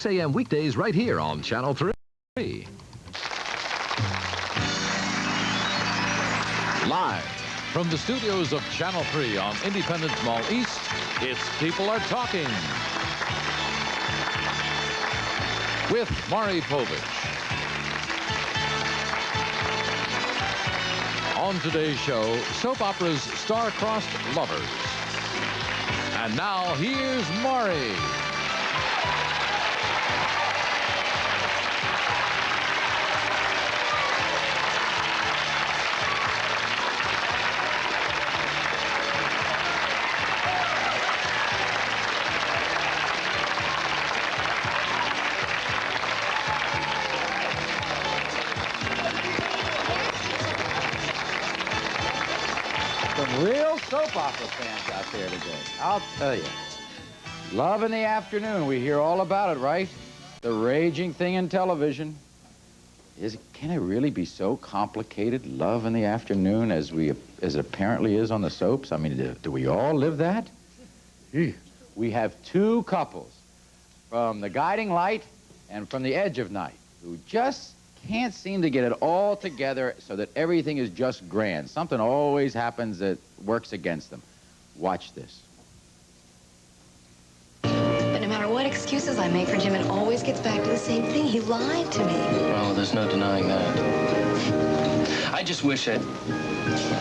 6 a.m. weekdays right here on Channel 3. Live from the studios of Channel 3 on Independence Mall East, it's People Are Talking with Maury Povich. On today's show, soap opera's star-crossed lovers. And now, here's Maury. Some real soap opera fans out there today, I'll tell you. Love in the Afternoon, we hear all about it, right? The raging thing in television. Can it really be so complicated, Love in the Afternoon, as it apparently is on the soaps? I mean, do we all live that? We have two couples from The Guiding Light and from The Edge of Night who just can't seem to get it all together so that everything is just grand. Something always happens that works against them. Watch this. But no matter what excuses I make for Jim, it always gets back to the same thing. He lied to me. Well, there's no denying that. I just wish I'd...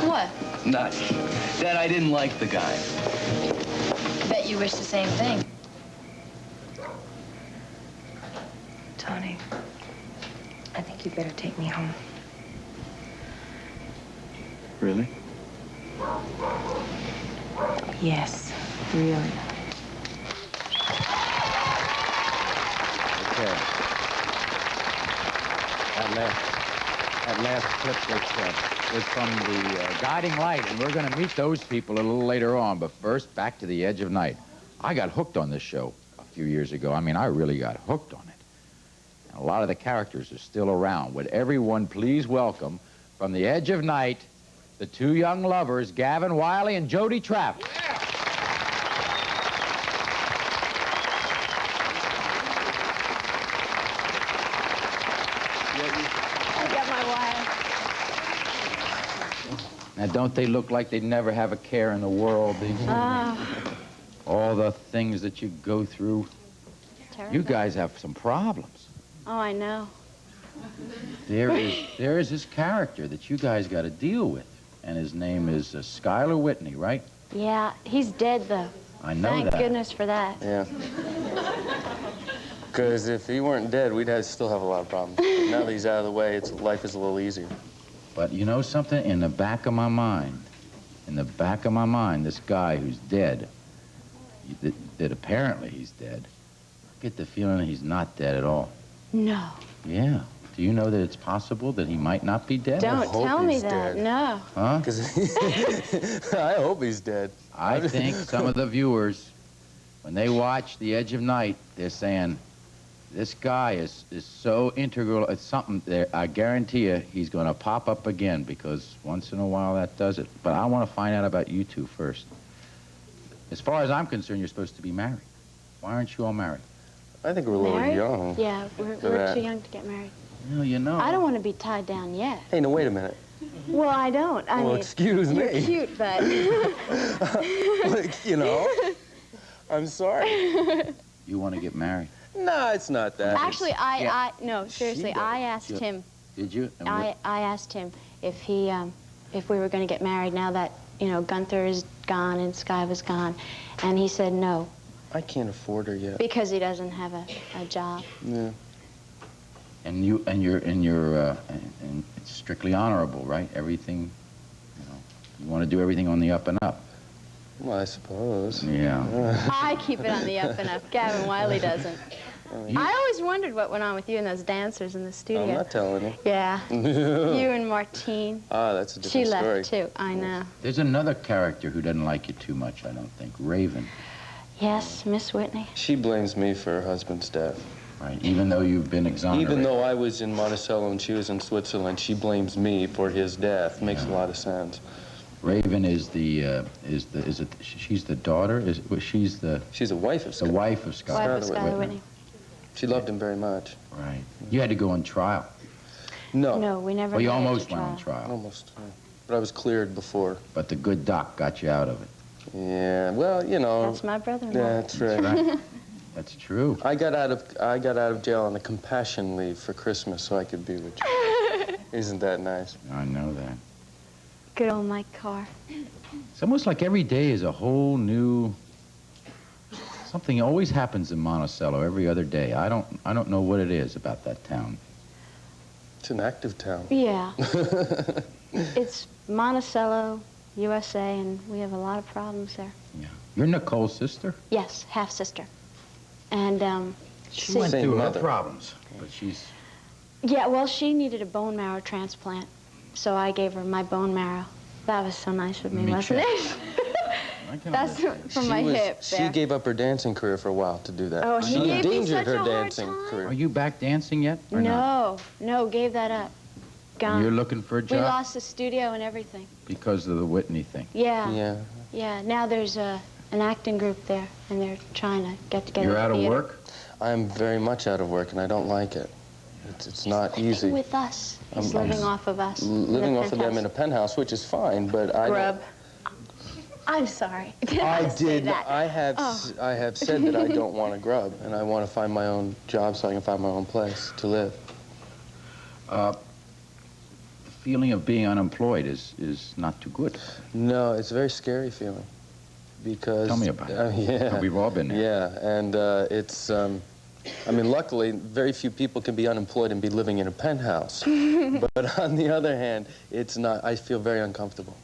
What? Not... that I didn't like the guy. Bet you wish the same thing. Tony, I think you better take me home. Really? Yes, really. Okay. That last clip was from The Guiding Light, and we're going to meet those people a little later on. But first, back to The Edge of Night. I got hooked on this show a few years ago. I mean, I really got hooked on it. And a lot of the characters are still around. Would everyone please welcome, from The Edge of Night, the two young lovers, Gavin Wiley and Jody Trapp. Now, don't they look like they'd never have a care in the world? All the things that you go through. Terrible. You guys have some problems. Oh, I know. There is this character that you guys got to deal with, and his name is Skylar Whitney, right? Yeah, he's dead, though. I know Thank that. goodness for that. Yeah. Because if he weren't dead, we'd still have a lot of problems. But now that he's out of the way, life is a little easier. But you know something? In the back of my mind, this guy who's dead, that apparently he's dead, I get the feeling he's not dead at all. No. Yeah. Do you know that it's possible that he might not be dead? Don't tell me that. Dead. No. Huh? I hope he's dead. I think some of the viewers, when they watch The Edge of Night, they're saying, this guy is so integral. It's something there. I guarantee you he's going to pop up again, because once in a while that does it. But I want to find out about you two first. As far as I'm concerned, you're supposed to be married. Why aren't you all married? I think we're a little Married? young. Yeah, we're too young to get married. Well, you know. I don't want to be tied down yet. Hey, no, wait a minute. Well, I don't. I Well, mean, excuse you're me. cute, but... Like, you know, I'm sorry. You want to get married. No, it's not that. Actually, no, seriously, does. I asked him. Did you? And I asked him if he, if we were going to get married now that, you know, Gunther is gone and Sky was gone, and he said no. I can't afford her yet. Because he doesn't have a job. Yeah. And it's strictly honorable, right? Everything, you know, you want to do everything on the up and up. Well, I suppose. Yeah. I keep it on the up and up. Gavin Wiley doesn't. I always wondered what went on with you and those dancers in the studio. I'm not telling you. Yeah. You and Martine. Ah, that's a different story. She left, too. I know. There's another character who doesn't like you too much, I don't think. Raven. Yes, Miss Whitney. She blames me for her husband's death. Right, even though you've been exonerated. Even though I was in Monticello and she was in Switzerland, she blames me for his death. Makes a lot of sense. Raven she's the daughter? She's the wife of Scott. The wife of Scott. Wife of Skylar Whitney. She loved him very much. Right. You had to go on trial. No. No, we never. Well, you made it to almost went on trial. Almost. Yeah. But I was cleared before. But the good doc got you out of it. Yeah. Well, you know. That's my brother-in-law. Yeah, that's right. That's right. That's true. I got out of jail on a compassion leave for Christmas so I could be with you. Isn't that nice? I know that. Good old Mike Carr. It's almost like every day is a whole new... Something always happens in Monticello every other day. I don't know what it is about that town. It's an active town. Yeah. It's Monticello, USA, and we have a lot of problems there. Yeah. You're Nicole's sister? Yes, half-sister. And, She see- went Same through her mother. problems, but she's... Yeah, well, she needed a bone marrow transplant, so I gave her my bone marrow. That was so nice of me, Me wasn't too. it? I can That's understand. from my hip She there. gave up her dancing career for a while to do that. Oh, he she gave me endangered such her a hard dancing time. career. Are you back dancing yet, or not? No, gave that up. Gone. You're looking for a We job? lost the studio and everything. Because of the Whitney thing. Yeah. Yeah. Now there's an acting group there, and they're trying to get together. You're a out of theater. work? I'm very much out of work, and I don't like it. It's not easy. Living with us. He's living off of us. Living off of them in a penthouse, which is fine, but I Grub. I'm sorry. I Say did. that. I have. Oh. I have said that I don't want to grub, and I want to find my own job so I can find my own place to live. The feeling of being unemployed is not too good. No, it's a very scary feeling, because. Tell me about it. Yeah. We've all been there. Yeah, and it's. I mean, luckily, very few people can be unemployed and be living in a penthouse. But on the other hand, it's not. I feel very uncomfortable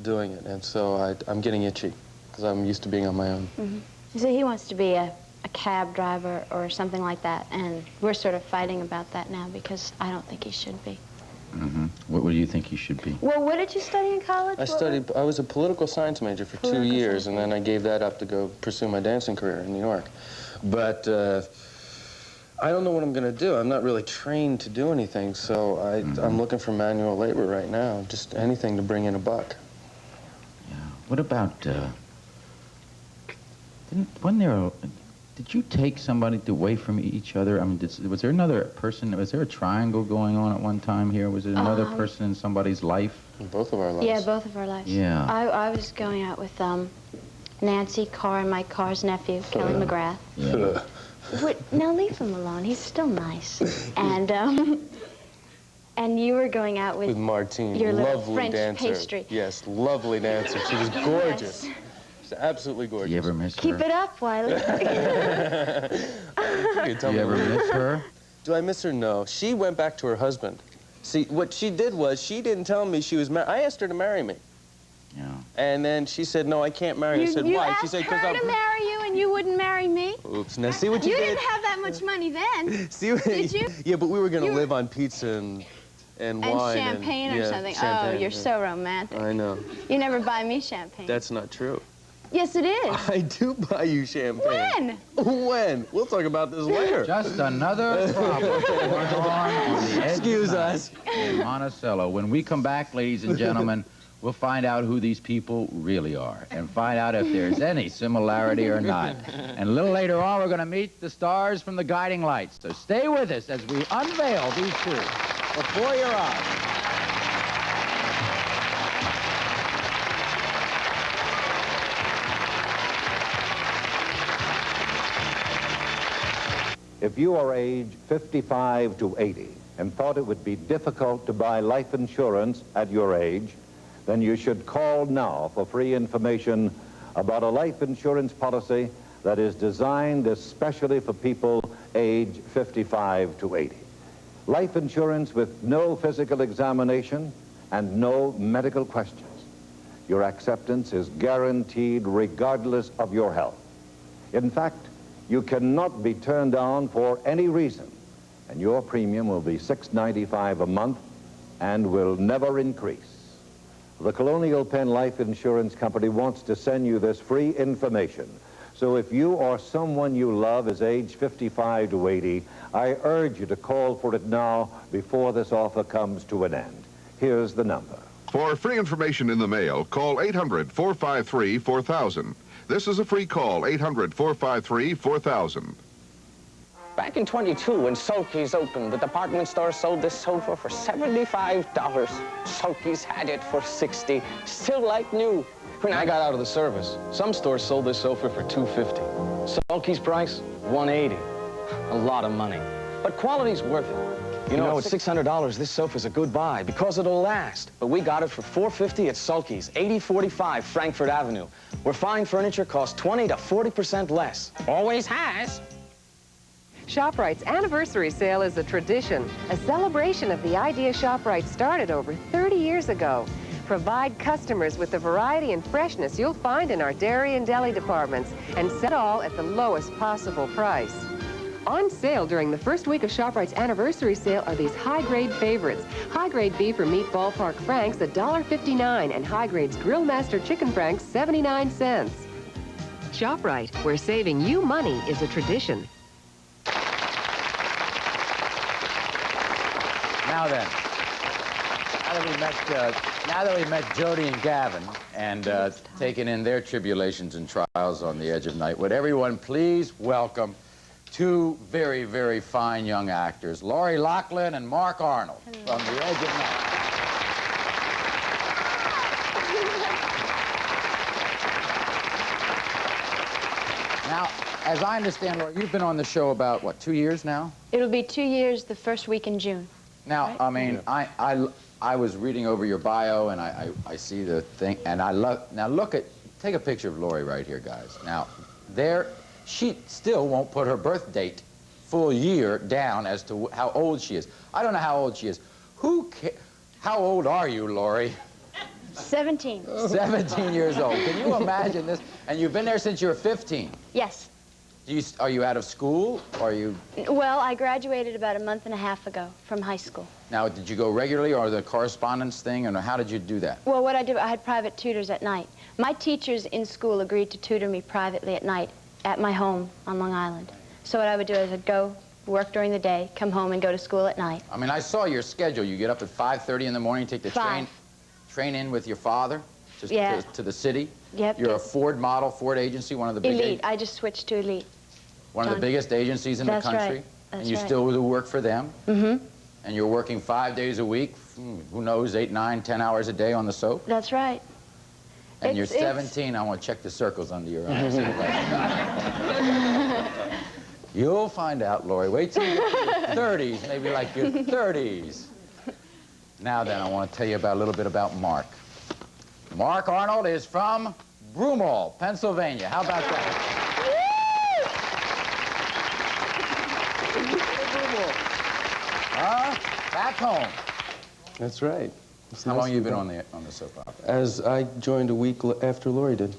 doing it, and so I'm getting itchy because I'm used to being on my own. Mm-hmm. So he wants to be a cab driver or something like that, and we're sort of fighting about that now because I don't think he should be. Mm-hmm. What do you think he should be? Well, what did you study in college? I was a political science major for 2 years, and then I gave that up to go pursue my dancing career in New York. But I don't know what I'm going to do. I'm not really trained to do anything, so I'm looking for manual labor right now, just anything to bring in a buck. Yeah. What about, did you take somebody away from each other? I mean, was there another person, was there a triangle going on at one time here? Was there another person in somebody's life? In both of our lives. Yeah, both of our lives. Yeah. I was going out with Nancy Carr and Mike Carr's nephew, Kelly McGrath. Yeah. Now leave him alone. He's still nice. And you were going out with Martine, your little lovely French dancer. pastry. Yes, lovely dancer. She was gorgeous. Yes. She's absolutely gorgeous. Do you ever miss Keep her? it up, Wiley. Do you ever miss her? Do I miss her? No. She went back to her husband. See, what she did was she didn't tell me she was married. I asked her to marry me. Yeah. And then she said, no, I can't marry you. I said, you why? asked She said, her because to marry you and you wouldn't marry me? Oops. Now, see what you, You did? didn't have that much money then. See what... Did you? Yeah, but we were going to live on pizza and And wine. champagne or yeah, something. champagne, Oh, you're yeah. so romantic. I know. You never buy me champagne. That's not true. Yes, it is. I do buy you champagne. When? When? We'll talk about this later. Just another problem going on the edge Excuse of night us. in Monticello. When we come back, ladies and gentlemen, we'll find out who these people really are and find out if there's any similarity or not. And a little later on, we're going to meet the stars from the Guiding Lights. So stay with us as we unveil these two before your eyes. If you are age 55 to 80 and thought it would be difficult to buy life insurance at your age, then you should call now for free information about a life insurance policy that is designed especially for people age 55 to 80. Life insurance with no physical examination and no medical questions. Your acceptance is guaranteed regardless of your health. In fact, you cannot be turned down for any reason, and your premium will be $6.95 a month and will never increase. The Colonial Penn Life Insurance Company wants to send you this free information. So if you or someone you love is age 55 to 80, I urge you to call for it now before this offer comes to an end. Here's the number. For free information in the mail, call 800-453-4000. This is a free call, 800-453-4000. Back in 22, when Sulky's opened, the department store sold this sofa for $75. Sulky's had it for $60, still like new. When I got out of the service, some stores sold this sofa for $250. Sulky's price, $180. A lot of money. But quality's worth it. You know, at $600, this sofa's a good buy because it'll last. But we got it for $450 at Sulky's, 8045 Frankfurt Avenue, where fine furniture costs 20 to 40% less. Always has. ShopRite's anniversary sale is a tradition, a celebration of the idea ShopRite started over 30 years ago. Provide customers with the variety and freshness you'll find in our dairy and deli departments, and set all at the lowest possible price. On sale during the first week of ShopRite's anniversary sale are these high-grade favorites. High-grade beef or meat ballpark franks, $1.59, and high-grades Grill Master chicken franks, 79 cents. ShopRite, where saving you money is a tradition. Now then, now that we met Jody and Gavin and taken in their tribulations and trials on the edge of night, would everyone please welcome two very, very fine young actors, Loughlin and Mark Arnold, from the edge of night. Now, as I understand, Laurie, you've been on the show about, what, 2 years now? It'll be 2 years the first week in June. Now, Right? I mean, I was reading over your bio, and I see the thing, and I love, now look at, take a picture of Laurie right here, guys. Now, there, she still won't put her birth date full year down as to how old she is. I don't know how old she is. How old are you, Laurie? 17. 17 years old. Can you imagine this? And you've been there since you were 15. Yes. Are you out of school, or are you? Well, I graduated about a month and a half ago from high school. Now, did you go regularly, or the correspondence thing, and how did you do that? Well, what I did, I had private tutors at night. My teachers in school agreed to tutor me privately at night at my home on Long Island. So what I would do is I'd go work during the day, come home, and go to school at night. I mean, I saw your schedule. You get up at 5:30 in the morning, take the train in with your father just to the city. Yep. You're a Ford model, Ford agency, one of the big... Elite. I just switched to Elite. One of the biggest agencies in the country. Right. That's and you right. still do work for them. Mm-hmm. And you're working 5 days a week, who knows, 8, 9, 10 hours a day on the soap. That's right. And you're 17. I want to check the circles under your eyes. You'll find out, Laurie. Wait till you're in your 30s, maybe like your 30s. Now then, I want to tell you about a little bit about Mark. Mark Arnold is from Broomall, Pennsylvania. How about that? Back home. That's right. How long have you been on the soap opera? As I joined a week after Laurie did.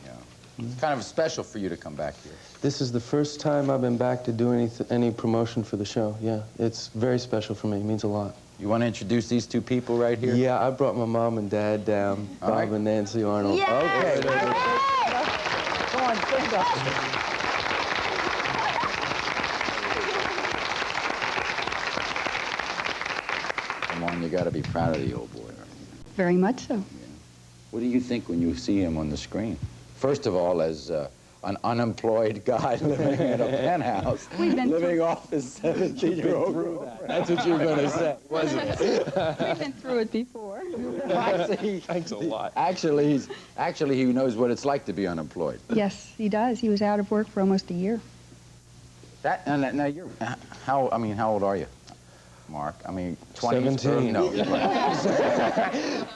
Yeah. It's kind of special for you to come back here. This is the first time I've been back to do any promotion for the show. Yeah, it's very special for me. It means a lot. You want to introduce these two people right here? Yeah, I brought my mom and dad down, Bob and Nancy Arnold. Yes! Okay. Come on, stand up. Come on, you got to be proud of the old boy. Very much so. Yeah. What do you think when you see him on the screen? First of all, as an unemployed guy living in a penthouse, living off his 17-year-old girlfriend. That's what you were going to say, wasn't it? We've been through it before. Thanks a lot. Actually, he knows what it's like to be unemployed. Yes, he does. He was out of work for almost a year. Now you're, how old are you, Mark? I mean, 20? 17. No.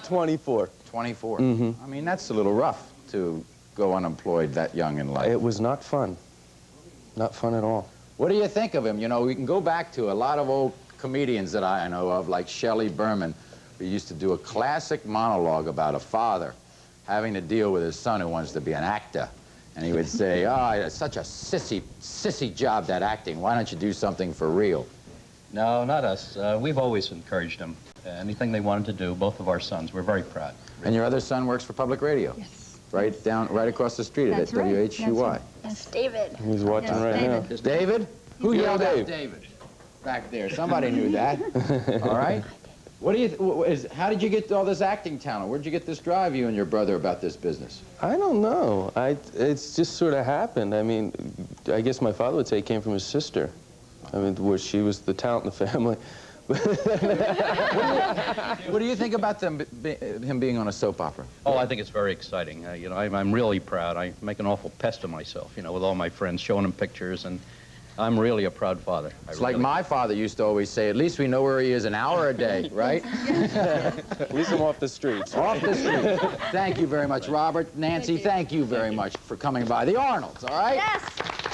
24. 24. Mm-hmm. I mean, that's a little rough to go unemployed that young in life. It was not fun. Not fun at all. What do you think of him? You know, we can go back to a lot of old comedians that I know of, like Shelley Berman, who used to do a classic monologue about a father having to deal with his son who wants to be an actor. And he would say, oh, it's such a sissy job, that acting. Why don't you do something for real? No, not us. We've always encouraged them. Anything they wanted to do, both of our sons, we're very proud. And your other son works for public radio? Yes. Right across the street at right. WHUY. That's David. He's watching right now. David? Who yelled out David? Back there. Somebody knew that. All right. What do you? How did you get all this acting talent? Where'd you get this drive, you and your brother, about this business? I don't know. It's just sort of happened. I mean, I guess my father would say it came from his sister. I mean, where she was the talent in the family. What do you think about him being on a soap opera? Oh, I think it's very exciting. You know, I'm really proud. I make an awful pest of myself, you know, with all my friends, showing them pictures, and I'm really a proud father. It's like my father used to always say, at least we know where he is an hour a day, right? At least I'm off the streets. Off the street. Thank you very much, Robert. Nancy, thank you very much for coming by. The Arnolds, all right? Yes.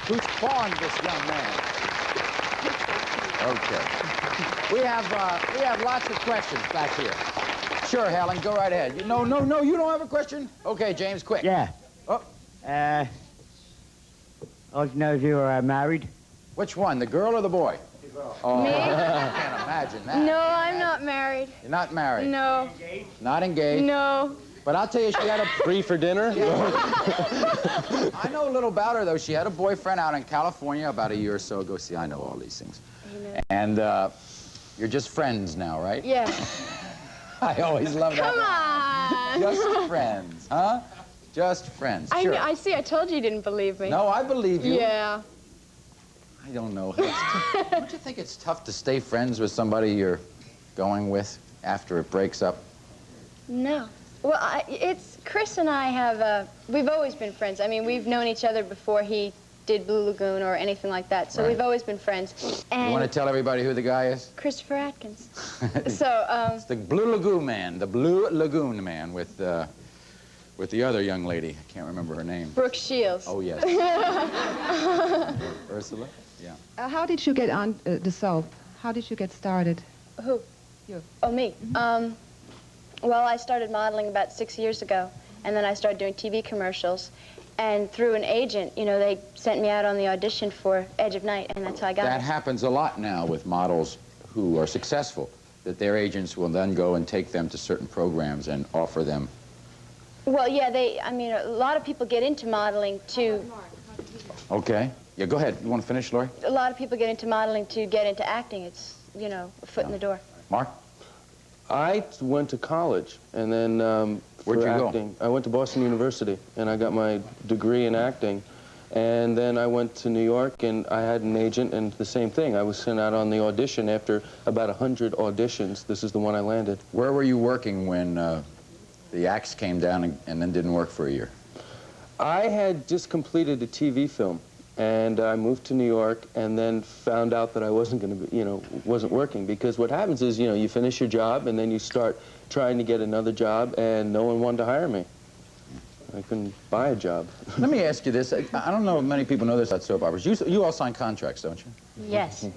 Who spawned this young man? Okay. We have lots of questions back here. Sure, Helen, go right ahead. No, you don't have a question? Okay, James, quick. Yeah. Oh. I want to know if you are married. Which one, the girl or the boy? Oh, Me? I can't imagine that. No, I'm not married. You're not married? No. Not engaged? No. But I'll tell you, she had a... Free for dinner? I know a little about her, though. She had a boyfriend out in California about a year or so ago. See, I know all these things. And you're just friends now, right? Yeah. I always love that. Come on. Just friends, huh? Just friends. Sure. I see. I told you you didn't believe me. No, I believe you. Yeah. I don't know. Don't you think it's tough to stay friends with somebody you're going with after it breaks up? No. Well, it's Chris and I have, we've always been friends. I mean, we've known each other before he did Blue Lagoon or anything like that, so we've always been friends. And you want to tell everybody who the guy is? Christopher Atkins. So, it's the Blue Lagoon man, with the other young lady. I can't remember her name. Brooke Shields. Oh, yes. Ursula? Yeah. How did you get on the soap? How did you get started? Who? You. Oh, me. Well, I started modeling about 6 years ago, and then I started doing TV commercials. And through an agent, you know, they sent me out on the audition for Edge of Night, and that's how I got That it. happens a lot now with models who are successful, that their agents will then go and take them to certain programs and offer them. Well, yeah, I mean, a lot of people get into modeling to... Okay. Yeah, go ahead. You want to finish, Lori? A lot of people get into modeling to get into acting. It's, you know, a foot in the door. Mark? I went to college, and then Where'd you go? I went to Boston University, and I got my degree in acting. And then I went to New York, and I had an agent, and the same thing. I was sent out on the audition after about 100 auditions. This is the one I landed. Where were you working when the axe came down and then didn't work for a year? I had just completed a TV film, and I moved to New York, and then found out that I wasn't going to be, wasn't working. Because what happens is, you finish your job, and then you start trying to get another job, and no one wanted to hire me. I couldn't buy a job. Let me ask you this. I don't know if many people know this about soap operas. You all sign contracts, don't you? Yes.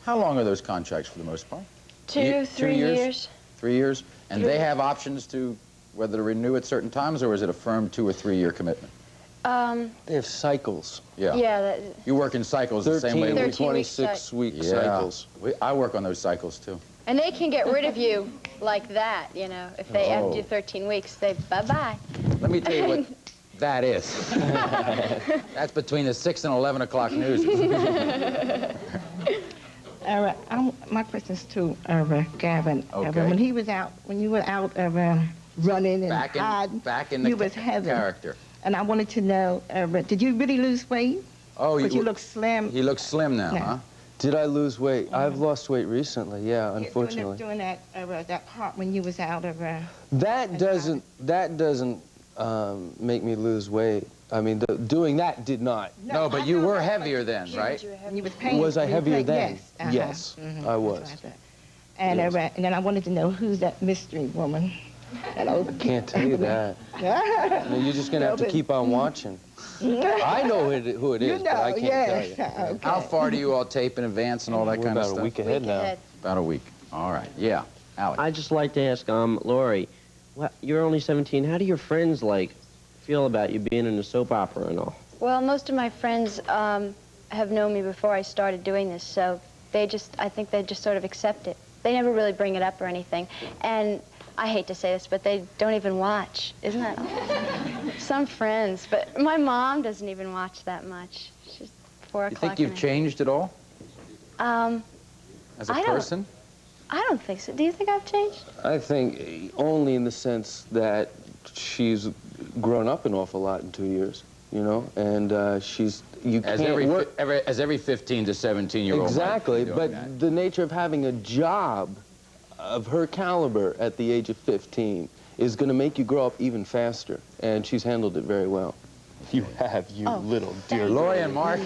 How long are those contracts for the most part? 2, 3 years. 3 years? And they have options to whether to renew at certain times, or is it a firm 2 or 3 year commitment? They have cycles. Yeah. Yeah. You work in cycles the same way. 13 26-week cycles. I work on those cycles, too. And they can get rid of you like that, if they after 13 weeks, they bye-bye. Let me tell you what that is. That's between the 6 and 11 o'clock news. My question is to Gavin. Okay. When he was out, when you were out running and hiding, back in the you was heaven. character. And I wanted to know, did you really lose weight? Oh, But you look slim. He looks slim now, huh? Did I lose weight? I've lost weight recently, yeah, unfortunately. Doing that part when you was out of... That doesn't make me lose weight. I mean, doing that did not. No, but you were heavier then, right? You was painful. Was I heavier then? Yes. Yes, I was. And, and then I wanted to know who's that mystery woman. I can't tell you that. No, you're just going to have to keep on watching. I know who it is, but I can't tell you. Okay. How far do you all tape in advance and all that kind of stuff? About a week ahead now. About a week. All right. Yeah. Alex. I'd just like to ask, Lori, you're only 17. How do your friends, feel about you being in a soap opera and all? Well, most of my friends have known me before I started doing this, so I think they just sort of accept it. They never really bring it up or anything. And I hate to say this, but they don't even watch. Isn't that awful? Some friends, but my mom doesn't even watch that much. She's 4 o'clock. You think you've changed at all? As a person? I don't think so. Do you think I've changed? I think only in the sense that she's grown up an awful lot in 2 years. you know, and she's, you As can't work. as every 15 to 17-year-old. Exactly, but the nature of having a job of her caliber at the age of 15 is going to make you grow up even faster, and she's handled it very well. You have, you little dear. Laurie and Mark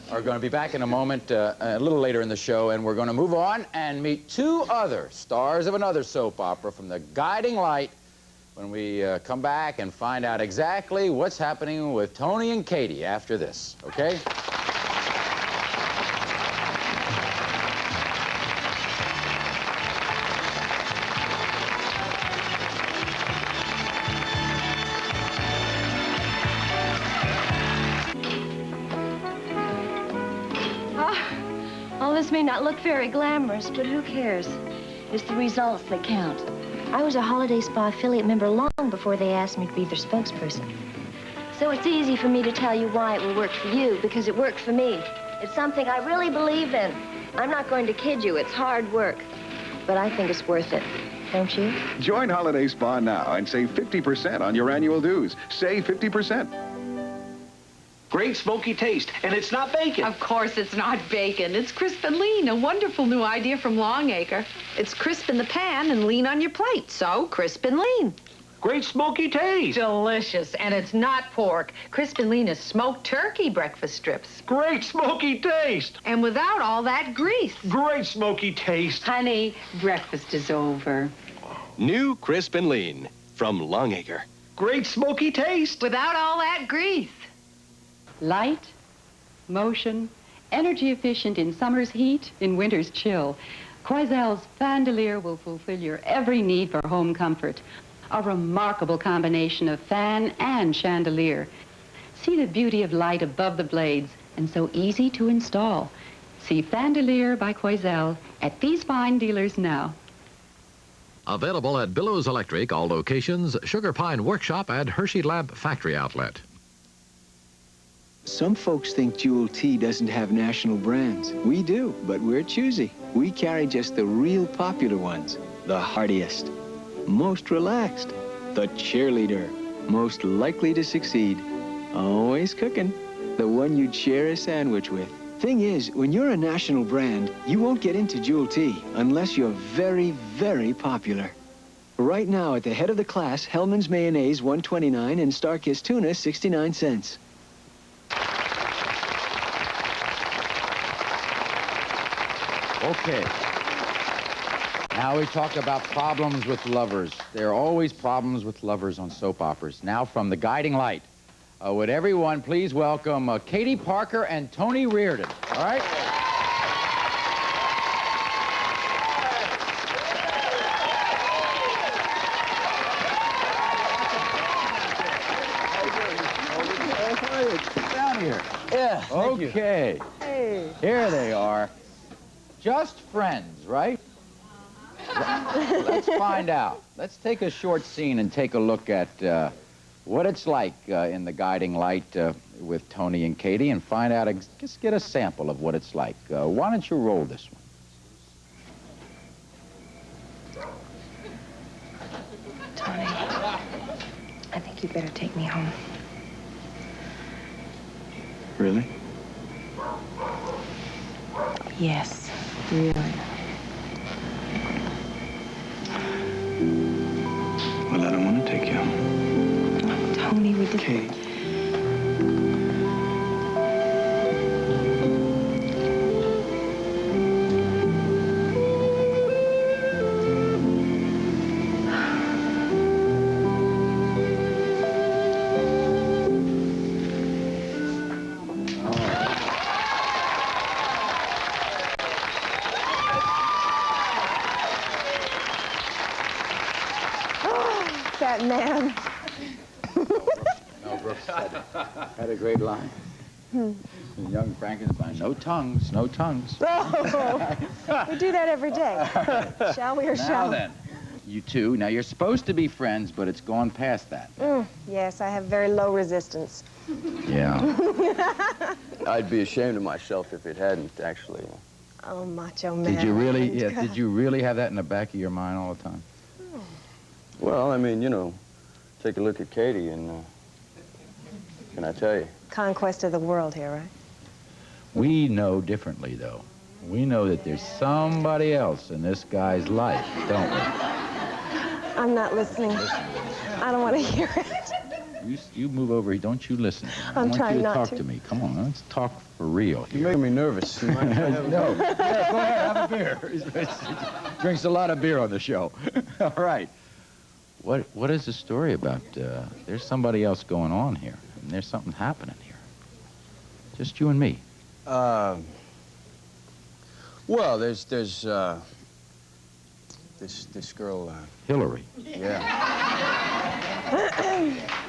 are going to be back in a moment, a little later in the show, and we're going to move on and meet two other stars of another soap opera from the Guiding Light when we come back and find out exactly what's happening with Tony and Katie after this, okay? All this may not look very glamorous, but who cares? It's the results that count. I was a Holiday Spa affiliate member long before they asked me to be their spokesperson. So it's easy for me to tell you why it will work for you, because it worked for me. It's something I really believe in. I'm not going to kid you. It's hard work. But I think it's worth it. Don't you? Join Holiday Spa now and save 50% on your annual dues. Save 50%. Great smoky taste, and it's not bacon. Of course it's not bacon. It's crisp and lean, a wonderful new idea from Longacre. It's crisp in the pan and lean on your plate, so crisp and lean. Great smoky taste. Delicious, and it's not pork. Crisp and lean is smoked turkey breakfast strips. Great smoky taste. And without all that grease. Great smoky taste. Honey, breakfast is over. New Crisp and Lean from Longacre. Great smoky taste. Without all that grease. Light, motion, energy efficient in summer's heat, in winter's chill. Quoizel's Fandelier will fulfill your every need for home comfort. A remarkable combination of fan and chandelier. See the beauty of light above the blades, and so easy to install. See Fandelier by Quoizel at these fine dealers now. Available at Billows Electric, all locations, Sugar Pine Workshop, and Hershey Lamp Factory Outlet. Some folks think Jewel Tea doesn't have national brands. We do, but we're choosy. We carry just the real popular ones. The heartiest, most relaxed, the cheerleader, most likely to succeed, always cooking, the one you'd share a sandwich with. Thing is, when you're a national brand, you won't get into Jewel Tea unless you're very, very popular. Right now, at the head of the class, Hellman's Mayonnaise, $1.29, and Starkist Tuna, 69 cents. Okay. Now we talk about problems with lovers. There are always problems with lovers on soap operas. Now from the Guiding Light, would everyone please welcome Katie Parker and Tony Reardon, all right? Down here. Yeah, okay. Hey. Here they are. Just friends, right? Let's find out. Let's take a short scene and take a look at what it's like in the Guiding Light with Tony and Katie and find out, just get a sample of what it's like. Why don't you roll this one? Tony, I think you better take me home. Really? Yes, really. Well, I don't want to take you home. Tony, we did... Kate. That man. Mel Brooks had a great line. Young Frankenstein, no tongues, no tongues. Oh, we do that every day. Shall we or shall we? Now then, you two, now you're supposed to be friends, but it's gone past that. Yes, I have very low resistance. Yeah. I'd be ashamed of myself if it hadn't, actually. Oh, macho man. Did you really, did you really have that in the back of your mind all the time? Well, I mean, you know, take a look at Katie and, can I tell you? conquest of the world here, right? We know differently, though. We know that there's somebody else in this guy's life, don't we? I'm not listening. I don't want to hear it. You move over here. Don't you listen to me. I'm trying not I want you to talk to. to me. Come on, let's talk for real. You're making me nervous. You mind if I have a No. beer? Yeah, go ahead, have a beer. Drinks a lot of beer on the show. All right. What is the story about? There's somebody else going on here, and there's something happening here. Just you and me. Well, there's this girl. Hillary. Yeah.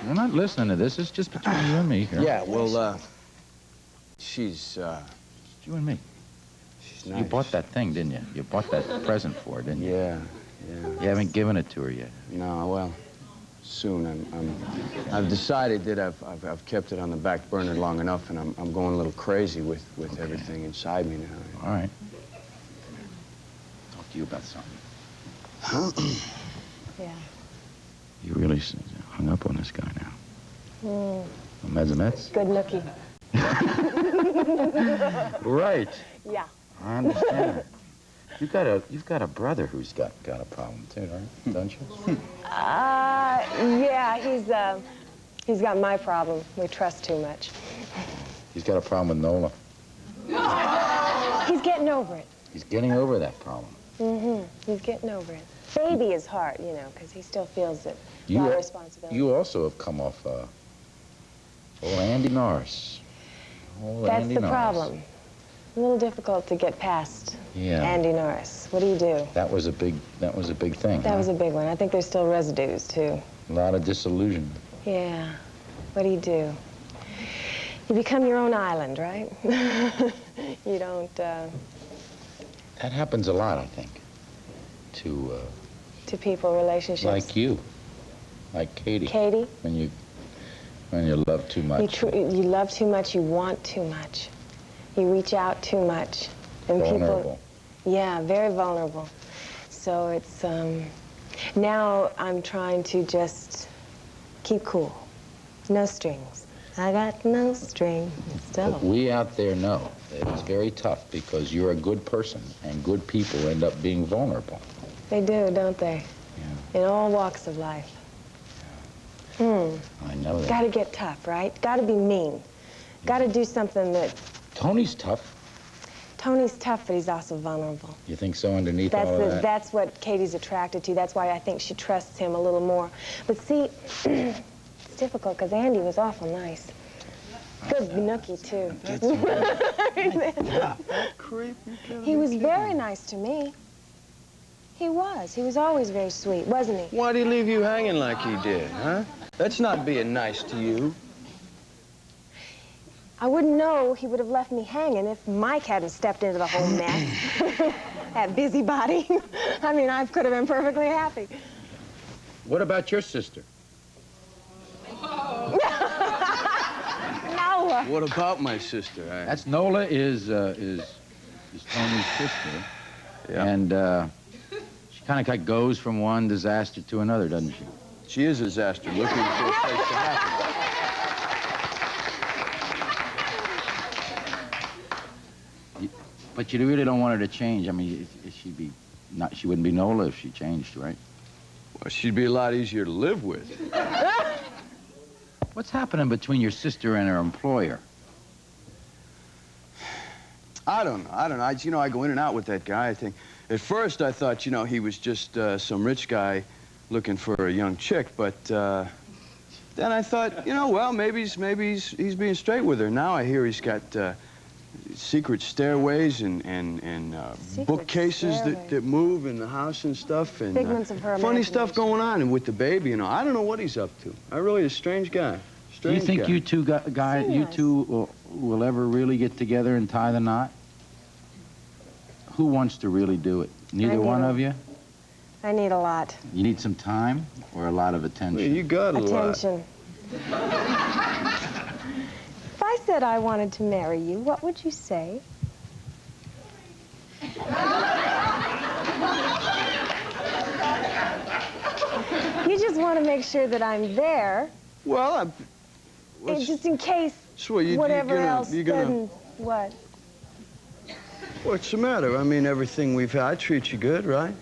You're not listening to this. It's just between you and me here. Yeah. Well, she's. It's you and me. She's nice. You bought that thing, didn't you? You bought that present for her, didn't you? Yeah. Yeah. You haven't given it to her yet. No. Well, soon. I've decided that I've kept it on the back burner long enough, and I'm going a little crazy with everything inside me now. All right. Talk to you about something. Yeah. You really hung up on this guy now. Meds? Good nookie. Right. Yeah. I understand. You've got a brother who's got a problem too, right? Don't you? Yeah, he's got my problem. We trust too much. He's got a problem with Nola. He's getting over it. He's getting over that problem. He's getting over it. Baby is hard, you know, because he still feels it. A lot of responsibility. You also have come off old Andy Norris. That's the problem. A little difficult to get past Andy Norris. What do you do? That was a big thing. That was a big one. I think there's still residues, too. A lot of disillusion. Yeah. What do? You become your own island, right? You don't, That happens a lot, I think, to people, relationships. like you, like Katie. Katie? When you love too much. You love too much, you want too much. You reach out too much. And vulnerable. People, yeah, very vulnerable. So it's, now I'm trying to just keep cool. No strings. I got no strings. But we out there know that it's very tough because you're a good person and good people end up being vulnerable. They do, don't they? Yeah. In all walks of life. Yeah. I know that. Gotta get tough, right? Gotta be mean. Gotta do something that... Tony's tough. Tony's tough, but he's also vulnerable. You think so underneath all of that? That's what Katie's attracted to. That's why I think she trusts him a little more. But see, it's difficult because Andy was awful nice. Good nookie, too. He was very nice to me. He was. He was always very sweet, wasn't he? Why'd he leave you hanging like he did, huh? That's not being nice to you. I wouldn't know he would have left me hanging if Mike hadn't stepped into the whole mess. That busybody. I mean, I could have been perfectly happy. What about your sister? Nola. What about my sister? That's Nola is Tony's sister. Yeah. And she kind of goes from one disaster to another, doesn't she? She is a disaster, looking for a place to happen. But you really don't want her to change. I mean, she wouldn't be Nola if she changed, right? Well, she'd be a lot easier to live with. What's happening between your sister and her employer? I don't know. I go in and out with that guy. I think, at first I thought, he was just some rich guy looking for a young chick. But then I thought, well, maybe he's being straight with her. Now I hear he's got secret stairways and bookcases that move in the house and stuff, and Figments of her funny stuff going on, and with the baby, I don't know what he's up to. Really a strange guy. Do you think you two will ever really get together and tie the knot? Who wants to really do it? Neither one of you? I need a lot. You need some time or a lot of attention? Well, you got a lot. Attention. If I said I wanted to marry you, what would you say? You just want to make sure that I'm there. Well, just in case So you, Whatever else you're gonna... doesn't... What? What's the matter? I mean, everything we've had, I treat you good, right?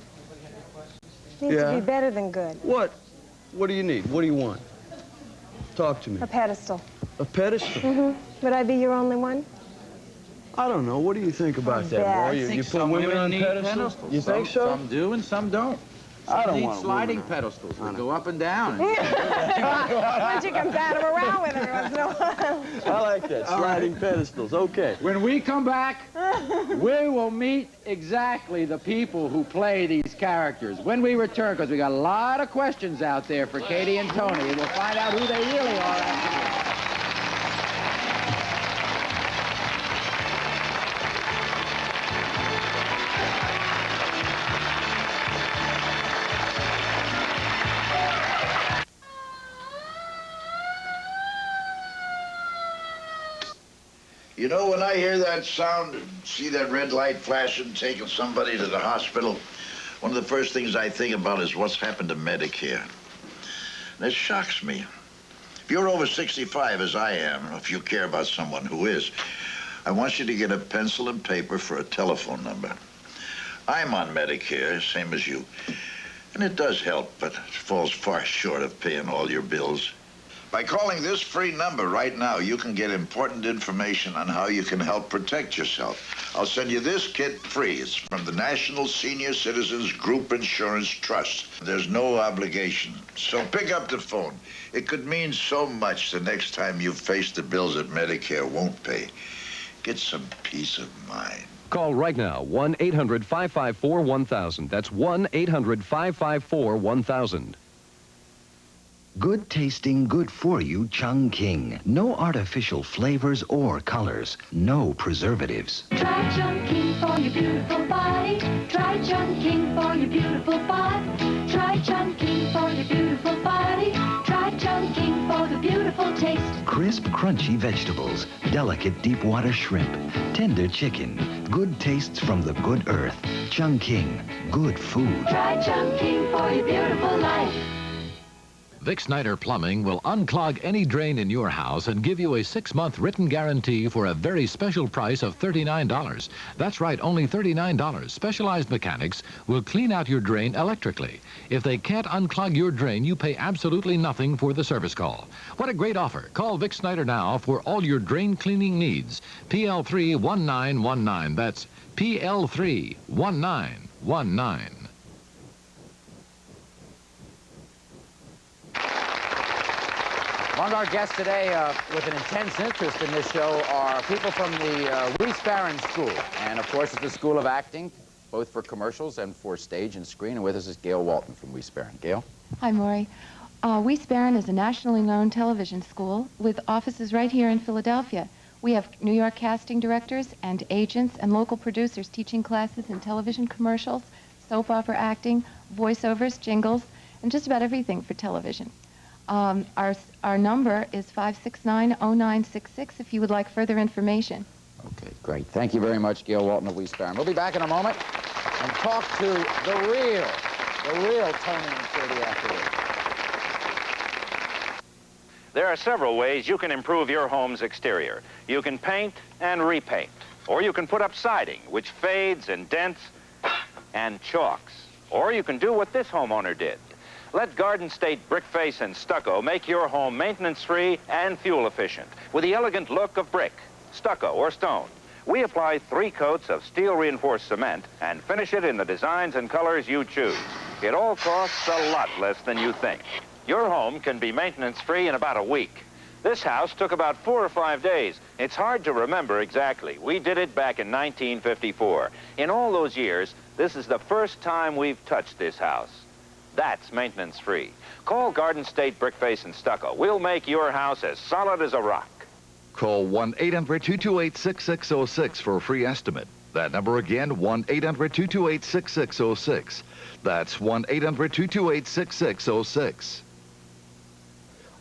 Needs to be better than good. What? What do you need? What do you want? Talk to me. A pedestal. A pedestal? Mm-hmm. Would I be your only one? I don't know. What do you think about that, I boy? think You put some women on need pedestals? You think so? Some do and some don't. I don't need want sliding women pedestals that go up and down. But you can bat them around with it once in a while. I like that. Sliding pedestals. Okay. When we come back, we will meet exactly the people who play these characters. When we return, because we got a lot of questions out there for Katie and Tony. We'll find out who they really are after this. You know, when I hear that sound and see that red light flashing, taking somebody to the hospital, one of the first things I think about is what's happened to Medicare. And it shocks me. If you're over 65, as I am, or if you care about someone who is, I want you to get a pencil and paper for a telephone number. I'm on Medicare, same as you. And it does help, but it falls far short of paying all your bills. By calling this free number right now, you can get important information on how you can help protect yourself. I'll send you this kit free. It's from the National Senior Citizens Group Insurance Trust. There's no obligation. So pick up the phone. It could mean so much the next time you face the bills that Medicare won't pay. Get some peace of mind. Call right now, 1-800-554-1000. That's 1-800-554-1000. Good tasting, good for you Chungking. No artificial flavors or colors. No preservatives. Try Chungking for your beautiful body. Try Chungking for your beautiful body. Try Chungking for your beautiful body. Try Chungking for the beautiful taste. Crisp, crunchy vegetables. Delicate deep water shrimp. Tender chicken. Good tastes from the good earth. Chungking. Good food. Try Chungking for your beautiful life. Vic Snyder Plumbing will unclog any drain in your house and give you a 6-month written guarantee for a very special price of $39. That's right, only $39. Specialized mechanics will clean out your drain electrically. If they can't unclog your drain, you pay absolutely nothing for the service call. What a great offer. Call Vic Snyder now for all your drain cleaning needs. PL3-1919. That's PL3-1919. Among our guests today with an intense interest in this show are people from the Weiss Barron School. And, of course, it's the School of Acting, both for commercials and for stage and screen. And with us is Gail Walton from Weiss Barron. Gail? Hi, Maury. Weiss Barron is a nationally known television school with offices right here in Philadelphia. We have New York casting directors and agents and local producers teaching classes in television commercials, soap opera acting, voiceovers, jingles, and just about everything for television. Our number is 569-0966 if you would like further information. Okay, great. Thank you very much, Gail Walton of Weiss Barron. We'll be back in a moment and talk to the real Tony and Katie after this. There are several ways you can improve your home's exterior. You can paint and repaint, or you can put up siding, which fades and dents and chalks. Or you can do what this homeowner did. Let Garden State Brick Face and Stucco make your home maintenance-free and fuel-efficient with the elegant look of brick, stucco, or stone. We apply 3 coats of steel-reinforced cement and finish it in the designs and colors you choose. It all costs a lot less than you think. Your home can be maintenance-free in about a week. This house took about 4 or 5 days. It's hard to remember exactly. We did it back in 1954. In all those years, this is the first time we've touched this house. That's maintenance-free. Call Garden State Brick Face and Stucco. We'll make your house as solid as a rock. Call 1-800-228-6606 for a free estimate. That number again, 1-800-228-6606. That's 1-800-228-6606.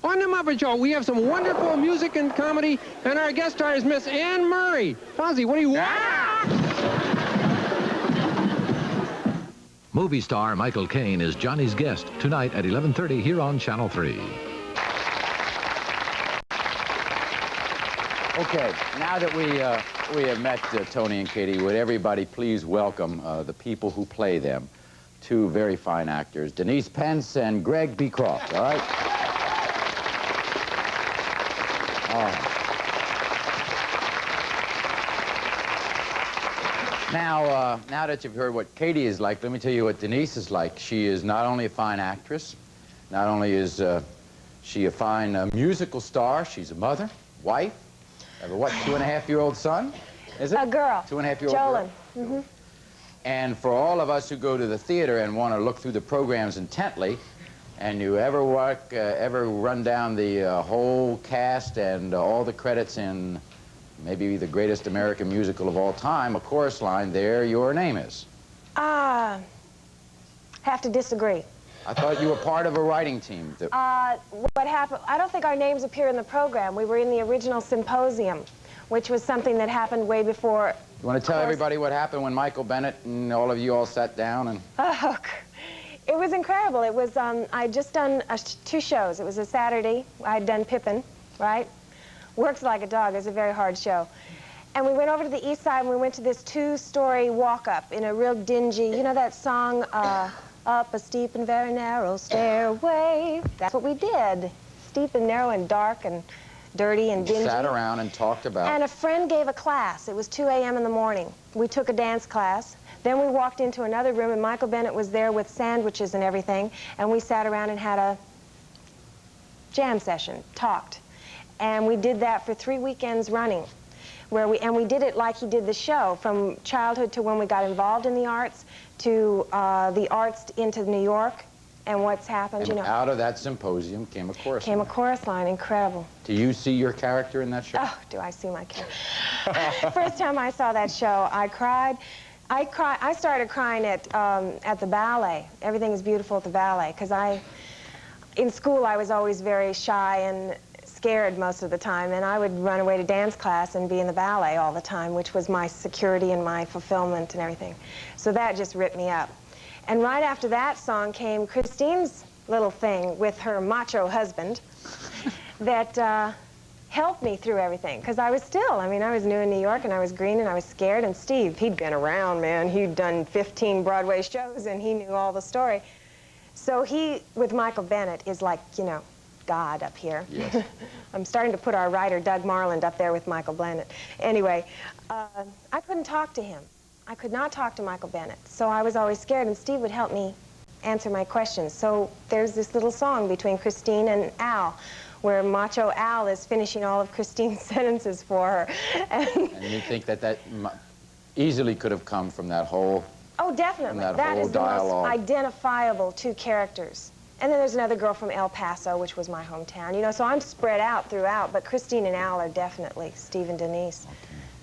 On the Muppet Show, we have some wonderful music and comedy, and our guest star is Miss Anne Murray. Fozzie, what do you want? Movie star Michael Caine is Johnny's guest tonight at 11:30 here on Channel 3. Okay, now that we have met Tony and Katie, would everybody please welcome the people who play them, two very fine actors, Denise Pence and Greg Beecroft, all right? Now that you've heard what Katie is like, let me tell you what Denise is like. She is not only a fine actress, not only is she a fine musical star, she's a mother, wife, have a, what, 2.5-year-old son? Is it? A girl. 2.5-year-old Jolyn. girl. Mm-hmm. And for all of us who go to the theater and want to look through the programs intently, and you ever run down the whole cast and all the credits in maybe the greatest American musical of all time, a chorus line there, your name is. Have to disagree. I thought you were part of a writing team. What happened, I don't think our names appear in the program. We were in the original symposium, which was something that happened way before. You want to tell everybody what happened when Michael Bennett and all of you all sat down and... Oh, it was incredible. It was, I'd just done 2 shows. It was a Saturday. I'd done Pippin, right? Works like a dog. It was a very hard show. And we went over to the east side and we went to this 2-story walk-up in a real dingy, you know that song, Up a steep and very narrow stairway. That's what we did. Steep and narrow and dark and dirty and dingy. Sat around and talked about... And a friend gave a class. It was 2 a.m. in the morning. We took a dance class. Then we walked into another room and Michael Bennett was there with sandwiches and everything. And we sat around and had a jam session, talked. And we did that for 3 weekends running. And we did it like he did the show, from childhood to when we got involved in the arts, to the arts into New York, and what's happened, and you know. Out of that symposium came a chorus line. Came a chorus line, incredible. Do you see your character in that show? Oh, do I see my character? First time I saw that show, I cried. I started crying at the ballet. Everything is beautiful at the ballet, because in school I was always very shy and scared most of the time, and I would run away to dance class and be in the ballet all the time, which was my security and my fulfillment and everything. So that just ripped me up. And right after that song came Christine's little thing with her macho husband that helped me through everything, because I was I was new in New York and I was green and I was scared, and Steve, he'd been around, man. He'd done 15 Broadway shows and he knew all the story. So he, with Michael Bennett, is like, you know, God up here. Yes. I'm starting to put our writer, Doug Marland, up there with Michael Bennett. Anyway, I couldn't talk to him. I could not talk to Michael Bennett. So I was always scared, and Steve would help me answer my questions. So there's this little song between Christine and Al, where Macho Al is finishing all of Christine's sentences for her. And you think that easily could have come from that whole... Oh, definitely. That is the most identifiable 2 characters. And then there's another girl from El Paso, which was my hometown. You know, so I'm spread out throughout, but Christine and Al are definitely Steve and Denise.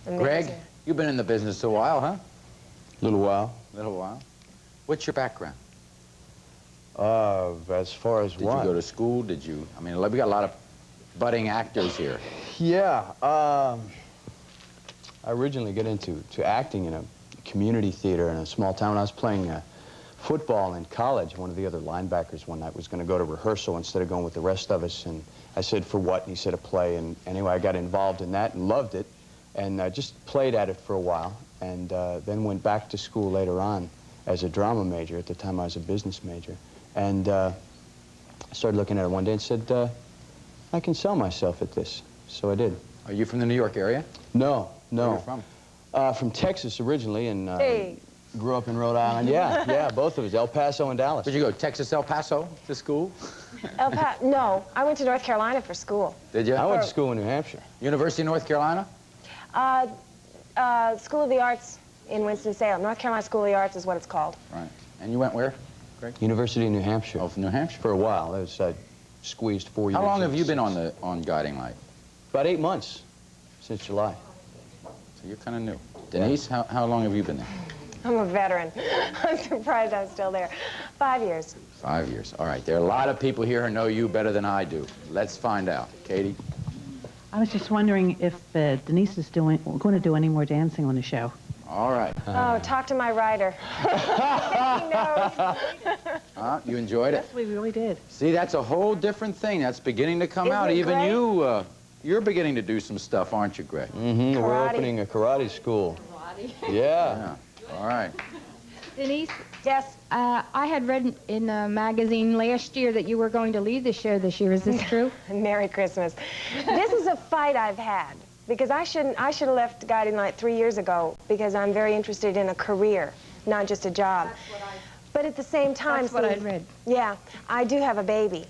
Okay. Greg, you've been in the business a while, huh? Little while. Little while. What's your background? As far as what? Did you go to school? Did you... I mean, we got a lot of budding actors here. Yeah. I originally got into acting in a community theater in a small town. I was playing football in college. One of the other linebackers one night was going to go to rehearsal instead of going with the rest of us. And I said, for what? And he said, a play. And anyway, I got involved in that and loved it. And just played at it for a while. And then went back to school later on as a drama major. At the time, I was a business major. And I started looking at it one day and said, I can sell myself at this. So I did. Are you from the New York area? No, no. Where are you from? From Texas originally, and grew up in Rhode Island. Yeah, both of us, El Paso and Dallas. Where'd you go, Texas, El Paso to school? No, I went to North Carolina for school. Did you? I went to school in New Hampshire. University of North Carolina? School of the Arts in Winston-Salem. North Carolina School of the Arts is what it's called. Right. And you went where, Greg? University of New Hampshire. Oh, from New Hampshire? For a while. I squeezed 4 years. How long have you been on Guiding Light? About 8 months, since July. So you're kind of new. Denise, how long have you been there? I'm a veteran. I'm surprised I'm still there. 5 years. 5 years. All right. There are a lot of people here who know you better than I do. Let's find out. Katie? I was just wondering if Denise is going to do any more dancing on the show. All right. Oh, talk to my writer. He knows. You enjoyed it? Yes, we really did. See, that's a whole different thing. That's beginning to come out. Isn't it Even great? you you're beginning to do some stuff, aren't you, Greg? Mm-hmm. We're opening a karate school. Yeah. All right. Denise? Yes? I had read in a magazine last year that you were going to leave the show this year. Is this true? Merry Christmas. This is a fight I've had because I should have left Guiding Light 3 years ago because I'm very interested in a career, not just a job. But at the same time... That's what I'd read. Yeah, I do have a baby.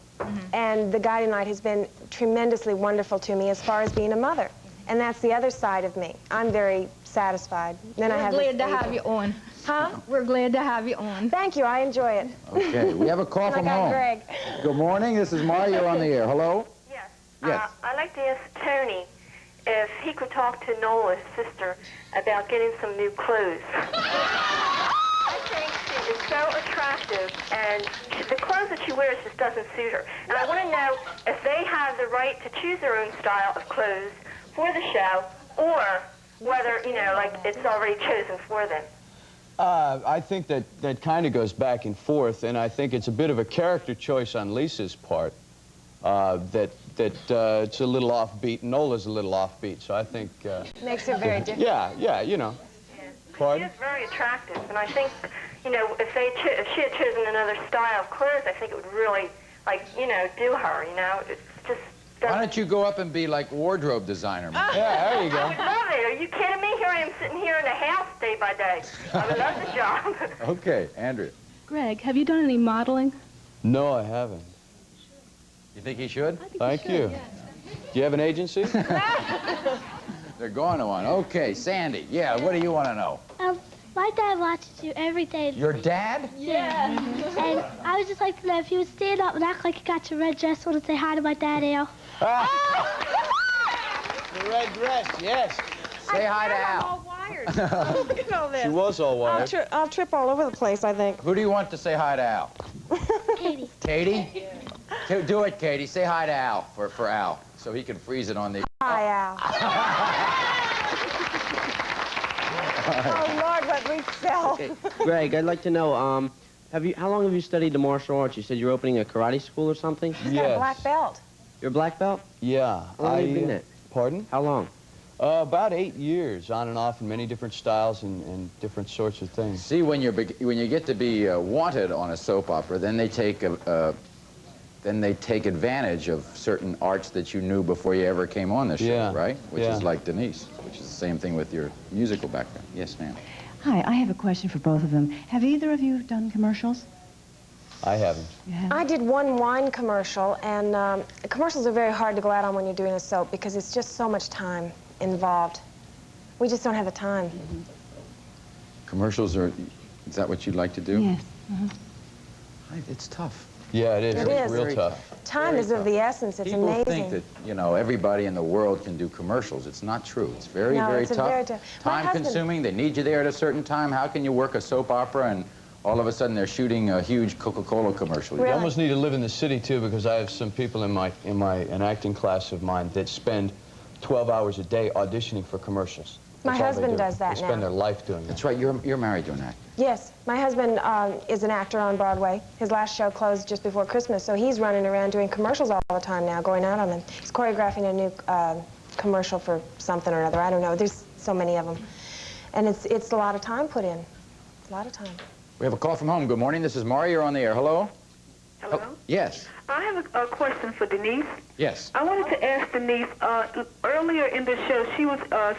And the Guiding Light has been tremendously wonderful to me as far as being a mother. And that's the other side of me. I'm very satisfied. Then We're glad to have you on. Huh? We're glad to have you on. Thank you. I enjoy it. Okay, we have a call from I got home. Greg. Good morning. This is Maury. You're on the air. Hello? Yes. Yes. I'd like to ask Tony if he could talk to Nola, his sister, about getting some new clothes. I think she is so attractive, and the clothes that she wears just doesn't suit her. And I want to know if they have the right to choose their own style of clothes for the show, or whether, you know, like it's already chosen for them. I think that kind of goes back and forth, and I think it's a bit of a character choice on Lisa's part. It's a little offbeat. Nola's a little offbeat, so I think... Makes her very different. Yeah, you know. Pardon? She is very attractive, and I think, you know, if she had chosen another style of clothes, I think it would really, like, you know, do her, you know. It's just... Why don't you go up and be like wardrobe designer? Yeah, there you go. I would love it. Are you kidding me? Here I am sitting here in the house day by day. I would love the job. Okay, Andrea. Greg, have you done any modeling? No, I haven't. You think he should? Thank you. Do you have an agency? They're going to one. Okay, Sandy. Yeah, what do you want to know? My dad watches you every day. Your dad? Yeah. And I would just like to know if you would stand up and act like you got your red dress on and say hi to my dad, Al. The red dress, yes. Say hi to Al. All wired. Look at all this. She was all wired. I'll trip all over the place, I think. Who do you want to say hi to Al? Katie. Katie? Do it, Katie. Say hi to Al for Al, so he can freeze it on the... Hi, Al. Oh, Lord, what we sell. Okay. Greg, I'd like to know, how long have you studied the martial arts? You said you're opening a karate school or something? He's got a black belt. You're a black belt? Yeah. How long have you been at? Pardon? How long? About 8 years, on and off, in many different styles and different sorts of things. See, when you get to be wanted on a soap opera, then they take advantage of certain arts that you knew before you ever came on the show, right? Which is like Denise, which is the same thing with your musical background. Yes, ma'am. Hi, I have a question for both of them. Have either of you done commercials? I haven't. I did one wine commercial, and commercials are very hard to go out on when you're doing a soap because it's just so much time involved. We just don't have the time. Commercials is that what you'd like to do? Yes. It's tough. Yeah, it is. It It's is. real tough. Time is of the essence. It's People amazing. think that, you know, everybody in the world can do commercials. It's not true. It's very, No, very it's tough. very tough. My husband- Time-consuming. They need you there at a certain time. How can you work a soap opera and all of a sudden they're shooting a huge Coca-Cola commercial? You almost need to live in the city, too, because I have some people in an acting class of mine that spend 12 hours a day auditioning for commercials. My That's all they husband do. does that They spend now. their life doing it. That's right. You're married to an actor. Yes, my husband is an actor on Broadway. His last show closed just before Christmas, so he's running around doing commercials all the time now, going out on them. He's choreographing a new commercial for something or other. I don't know. There's so many of them. And it's a lot of time put in. It's a lot of time. We have a call from home. Good morning. This is Maury. You're on the air. Hello? Hello? Yes. I have a question for Denise. Yes. I wanted to ask Denise, earlier in the show, she was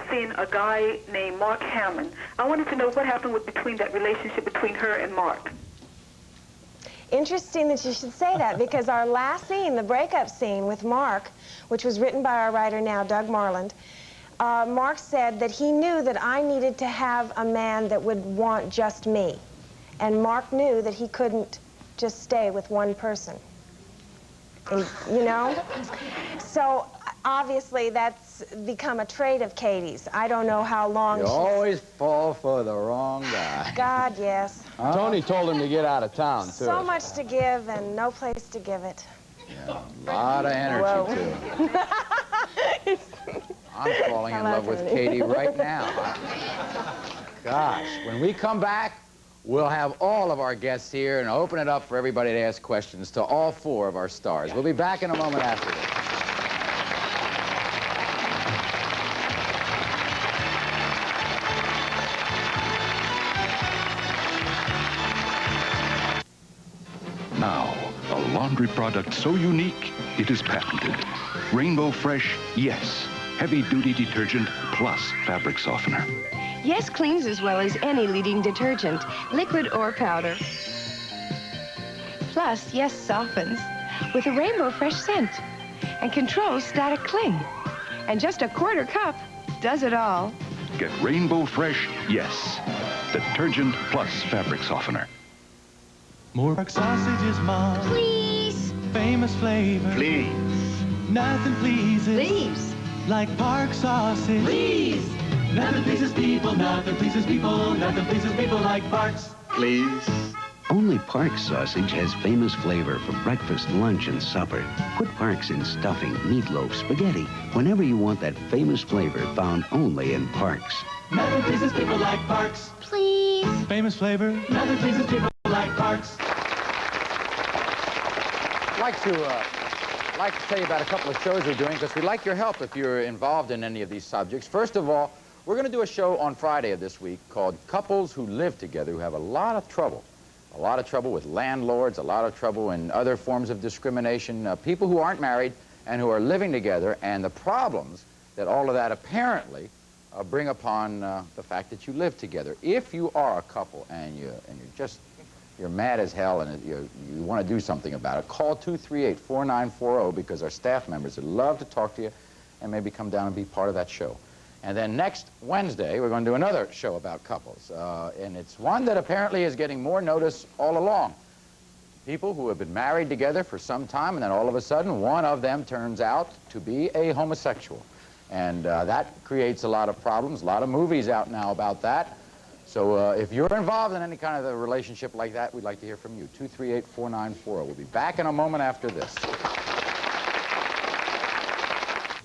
seeing a guy named Mark Hammond. I wanted to know what happened between that relationship between her and Mark. Interesting that you should say that, because our last scene, the breakup scene with Mark, which was written by our writer now, Doug Marland, Mark said that he knew that I needed to have a man that would want just me. And Mark knew that he couldn't just stay with one person. And, you know? So, obviously, that's become a trait of Katie's. I don't know how long You always fall for the wrong guy. God, yes. Tony told him to get out of town, too. So much to give and no place to give it. Yeah, a lot of energy, too. I'm falling in love with Katie right now. Gosh, when we come back, we'll have all of our guests here and open it up for everybody to ask questions to all four of our stars. We'll be back in a moment after this. laundry product so unique, it is patented. Rainbow Fresh Yes. Heavy-duty detergent plus fabric softener. Yes cleans as well as any leading detergent, liquid or powder. Plus, Yes softens with a Rainbow Fresh scent and controls static cling. And just a quarter cup does it all. Get Rainbow Fresh Yes. Detergent plus fabric softener. More Park sausages, Mom. Please. Famous flavor. Please. Nothing pleases. Please. Like Park sausage. Please. Nothing pleases people, nothing pleases people, nothing pleases people like Parks. Please. Only Parks sausage has famous flavor for breakfast, lunch, and supper. Put Parks in stuffing, meatloaf, spaghetti, whenever you want that famous flavor found only in Parks. Nothing pleases people like Parks. Please. Famous flavor. Nothing pleases people like Parks. I'd like to tell you about a couple of shows we're doing because we'd like your help if you're involved in any of these subjects. First of all, we're going to do a show on Friday of this week called Couples Who Live Together Who Have a Lot of Trouble. A lot of trouble with landlords, a lot of trouble in other forms of discrimination, people who aren't married and who are living together, and the problems that all of that apparently bring upon the fact that you live together. If you are a couple and you're mad as hell and you want to do something about it, call 238-4940 because our staff members would love to talk to you and maybe come down and be part of that show. And then next Wednesday, we're going to do another show about couples. And it's one that apparently is getting more notice all along. People who have been married together for some time, and then all of a sudden, one of them turns out to be a homosexual. And that creates a lot of problems, a lot of movies out now about that. So if you're involved in any kind of a relationship like that, we'd like to hear from you. 238-4940. We'll be back in a moment after this.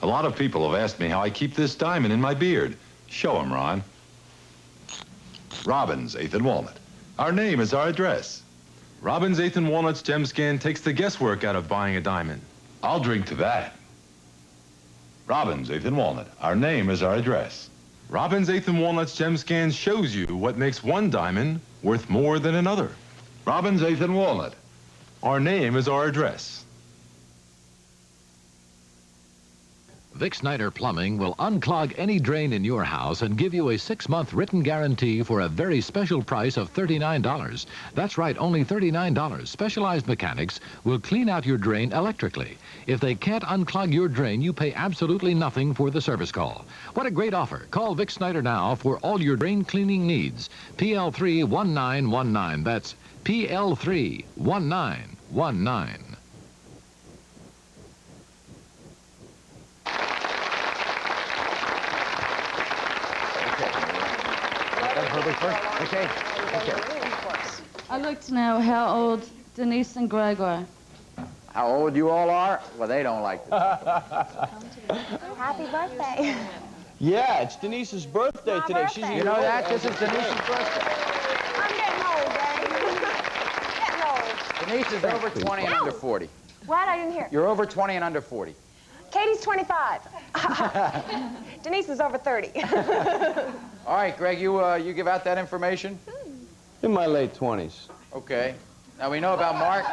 A lot of people have asked me how I keep this diamond in my beard. Show 'em, Ron. Robbins, 8th and Walnut. Our name is our address. Robbins, 8th and Walnut's gem scan takes the guesswork out of buying a diamond. I'll drink to that. Robbins, 8th and Walnut. Our name is our address. Robbins, 8th and Walnut's gem scan shows you what makes one diamond worth more than another. Robbins, 8th and Walnut. Our name is our address. Vic Snyder Plumbing will unclog any drain in your house and give you a 6-month written guarantee for a very special price of $39. That's right, only $39. Specialized mechanics will clean out your drain electrically. If they can't unclog your drain, you pay absolutely nothing for the service call. What a great offer. Call Vic Snyder now for all your drain cleaning needs. PL3-1919. That's PL3-1919. Okay. I'd like to know how old Denise and Greg are. How old you all are? Well, they don't like this. Happy birthday. Yeah, it's Denise's birthday today. She's You know that? This is Denise's birthday. I'm getting old, Daddy. Denise is over 20 and under 40. What? I didn't hear. You're over 20 and under 40. Katie's 25. Denise is over 30. All right, Greg, you give out that information? In my late 20s. Okay. Now, we know about Mark.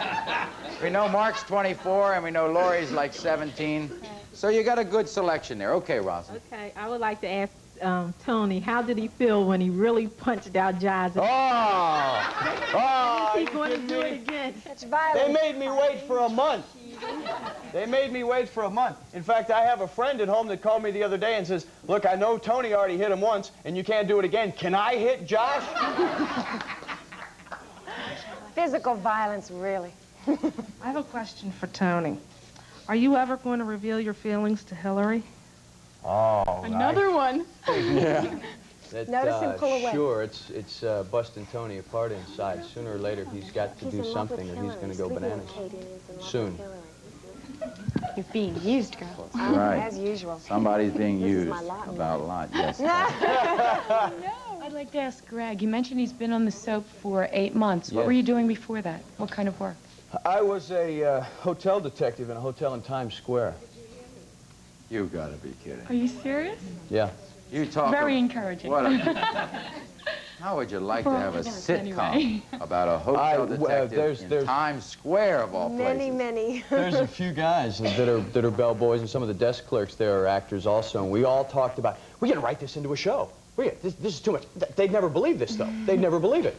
We know Mark's 24, and we know Lori's like 17. So you got a good selection there. Okay, Roslyn. Okay, I would like to ask Tony, how did he feel when he really punched out Jazz? Oh! Is he going to do it again? They made me wait for a month. They made me wait for a month. In fact, I have a friend at home that called me the other day and says, look, I know Tony already hit him once, and you can't do it again. Can I hit Josh? Physical violence, really. I have a question for Tony. Are you ever going to reveal your feelings to Hillary? Oh, Another one. Yeah. Notice him pull away. Sure, it's busting Tony apart inside. Sooner or later, he's got to do something, or he's going to go bananas. Soon. You're being used, girl. Right. As usual. Somebody's being used about a lot, yes. I'd like to ask Greg. You mentioned he's been on the soap for 8 months. What Yes. were you doing before that? What kind of work? I was a hotel detective in a hotel in Times Square. You gotta be kidding. Are you serious? Yeah. You talk. Very encouraging. What a, How would you like to have a sitcom about a hotel detective in Times Square, of all places? Many. There's a few guys that are bellboys, and some of the desk clerks there are actors also, and we all talked about, we're going to write this into a show. This is too much. They'd never believe this, though. They'd never believe it.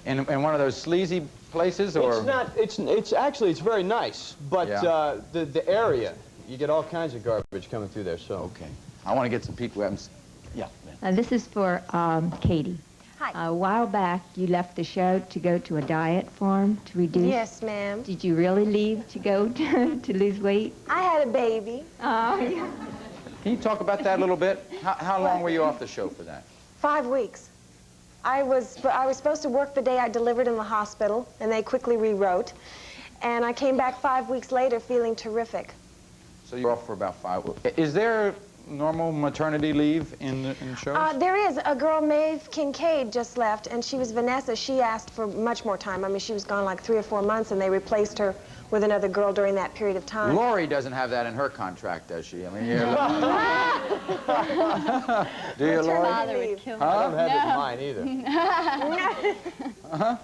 In one of those sleazy places, or? It's not. It's actually, it's very nice, but Yeah. the area, you get all kinds of garbage coming through there, so. Okay. I want to get some people who haven't... Yeah. This is for Katie. Hi. A while back, you left the show to go to a diet farm to reduce. Yes, ma'am. Did you really leave to go to lose weight? I had a baby. Oh, yeah. Can you talk about that a little bit? How long were you off the show for that? 5 weeks. I was supposed to work the day I delivered in the hospital, and they quickly rewrote. And I came back 5 weeks later feeling terrific. So you're off for about 5 weeks. Is there normal maternity leave in shows? There is. A girl, Maeve Kincaid, just left, and she was Vanessa. She asked for much more time. I mean, she was gone like 3 or 4 months, and they replaced her with another girl during that period of time. Lori doesn't have that in her contract, does she? I mean, do you, Lori? Father would kill me. I don't have it in mine either. Uh-huh.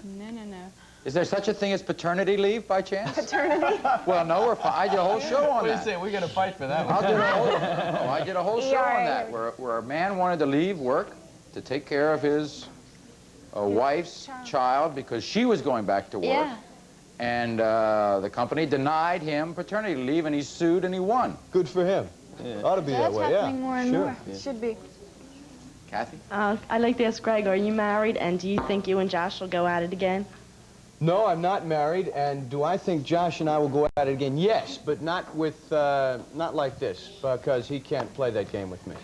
No. Is there such a thing as paternity leave, by chance? Paternity? Well, no, I did a whole show on that. We're going to fight for that one. I did a whole show on that, where a man wanted to leave work to take care of his wife's child because she was going back to work. Yeah. And the company denied him paternity leave, and he sued, and he won. Good for him. Yeah. Ought to be that way, yeah. That's happening more and more. Yeah. Should be. Kathy? I'd like to ask Greg, are you married, and do you think you and Josh will go at it again? No, I'm not married, and do I think Josh and I will go at it again? Yes, but not with, not like this, because he can't play that game with me.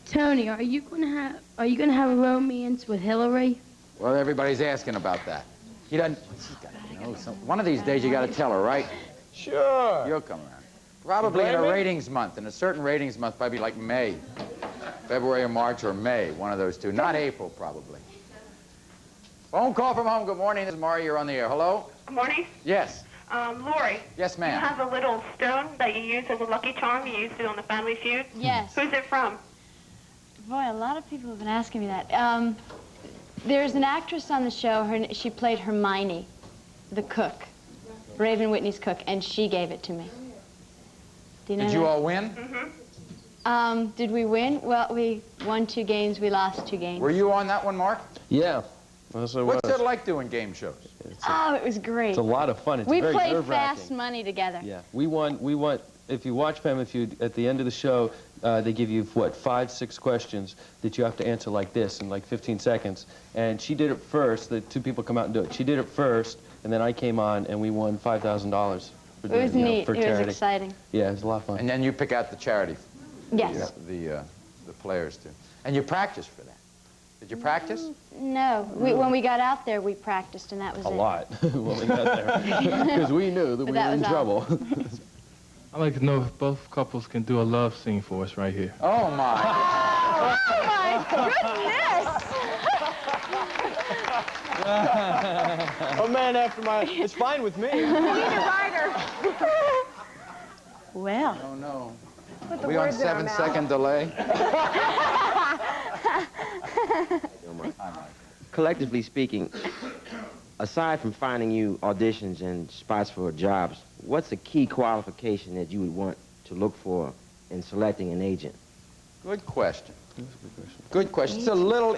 Tony, are you gonna have a romance with Hillary? Well, everybody's asking about that. He doesn't, one of these days you got to tell her, right? Sure. You'll come around. Probably in a ratings month, in a certain ratings month, probably like May. February or March or May, one of those two. Not April, probably. Phone call from home. Good morning. This is Maury. You're on the air. Hello? Good morning. Yes. Lori. Yes, You ma'am. have a little stone that you use as a lucky charm. You used it on the Family Feud. Yes. Who's it from? Boy, a lot of people have been asking me that. There's an actress on the show. She played Hermione, the cook, Raven Whitney's cook, and she gave it to me. Do you know Did that? you all win? Mm-hmm. Did we win? Well, we won 2 games. We lost 2 games. Were you on that one, Mark? Yeah. Yes, I was. What's it like doing game shows? Oh, it was great. It's a lot of fun. It's We very played nerve-wracking. fast money together. Yeah, we won. If you watch Family Feud, at the end of the show, they give you, what, 5, 6 questions that you have to answer like this in like 15 seconds. And she did it first. The 2 people come out and do it. She did it first, and then I came on, and we won $5,000. It was neat. For It charity. was exciting. Yeah, it was a lot of fun. And then you pick out the charity. Yes. The players do. And you practice for that. Did you practice? No. When we got out there, we practiced, and that was A it. lot when we got there. Because we knew that we That were in was all. trouble. I'd like to know if both couples can do a love scene for us right here. Oh, my. Oh, my goodness! A man after my... It's fine with me. We need a writer. Well. Oh, no. Put the We on words in our 7-second mouth. delay? Collectively speaking, aside from finding you auditions and spots for jobs, what's the key qualification that you would want to look for in selecting an agent? Good question. Good question. It's a little